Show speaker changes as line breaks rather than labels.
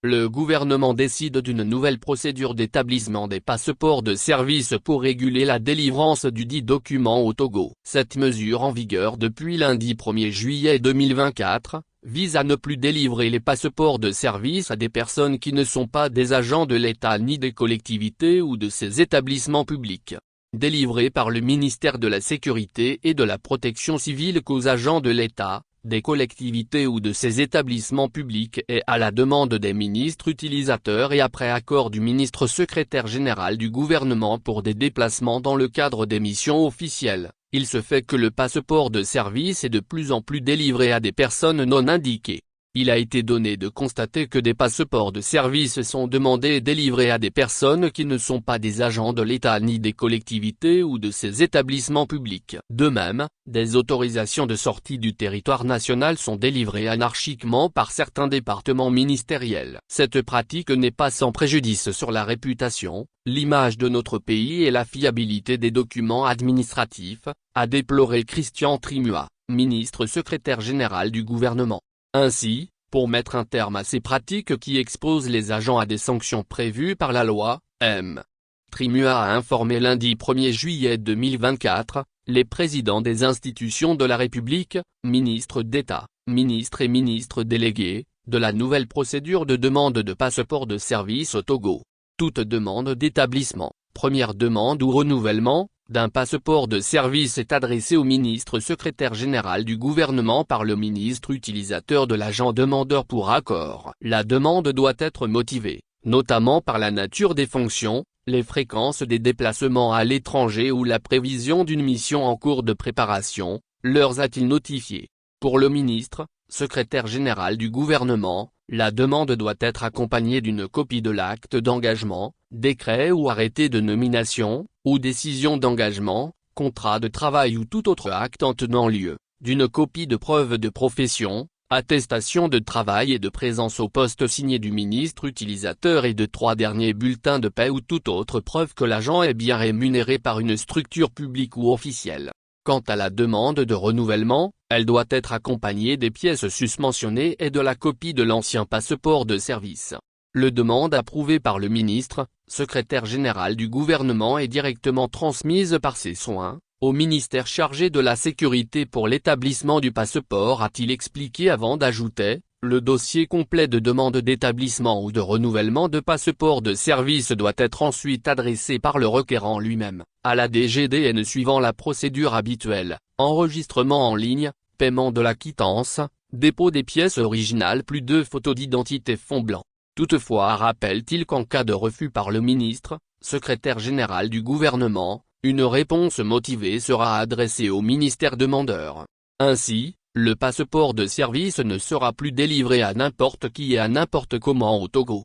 le gouvernement décide d'une nouvelle procédure d'établissement des passeports de service pour réguler la délivrance du dit document au Togo. Cette mesure en vigueur depuis lundi 1er juillet 2024, vise à ne plus délivrer les passeports de service à des personnes qui ne sont pas des agents de l'État ni des collectivités ou de ces établissements publics. Délivrés par le ministère de la Sécurité et de la Protection civile qu'aux agents de l'État, des collectivités ou de ces établissements publics et à la demande des ministres utilisateurs et après accord du ministre secrétaire général du gouvernement pour des déplacements dans le cadre des missions officielles, il se fait que le passeport de service est de plus en plus délivré à des personnes non indiquées. Il a été donné de constater que des passeports de service sont demandés et délivrés à des personnes qui ne sont pas des agents de l'État ni des collectivités ou de ces établissements publics. De même, des autorisations de sortie du territoire national sont délivrées anarchiquement par certains départements ministériels. Cette pratique n'est pas sans préjudice sur la réputation, l'image de notre pays et la fiabilité des documents administratifs, a déploré Christian Trimua, ministre secrétaire général du gouvernement. Ainsi, pour mettre un terme à ces pratiques qui exposent les agents à des sanctions prévues par la loi, M. Trimua a informé lundi 1er juillet 2024, les présidents des institutions de la République, ministres d'État, ministres et ministres délégués, de la nouvelle procédure de demande de passeport de service au Togo. Toute demande d'établissement, première demande ou renouvellement, d'un passeport de service est adressé au ministre secrétaire général du gouvernement par le ministre utilisateur de l'agent demandeur pour accord. La demande doit être motivée, notamment par la nature des fonctions, les fréquences des déplacements à l'étranger ou la prévision d'une mission en cours de préparation, leur a-t-il notifié. Pour le ministre, secrétaire général du gouvernement, la demande doit être accompagnée d'une copie de l'acte d'engagement, décret ou arrêté de nomination, ou décision d'engagement, contrat de travail ou tout autre acte en tenant lieu, d'une copie de preuve de profession, attestation de travail et de présence au poste signé du ministre utilisateur et de 3 derniers bulletins de paie ou toute autre preuve que l'agent est bien rémunéré par une structure publique ou officielle. Quant à la demande de renouvellement, elle doit être accompagnée des pièces susmentionnées et de la copie de l'ancien passeport de service. Le demande approuvée par le ministre, secrétaire général du gouvernement est directement transmise par ses soins, au ministère chargé de la sécurité pour l'établissement du passeport, a-t-il expliqué avant d'ajouter, le dossier complet de demande d'établissement ou de renouvellement de passeport de service doit être ensuite adressé par le requérant lui-même, à la DGDN suivant la procédure habituelle, enregistrement en ligne, paiement de la quittance, dépôt des pièces originales plus 2 photos d'identité fond blanc. Toutefois rappelle-t-il qu'en cas de refus par le ministre, secrétaire général du gouvernement, une réponse motivée sera adressée au ministère demandeur. Ainsi, le passeport de service ne sera plus délivré à n'importe qui et à n'importe comment au Togo.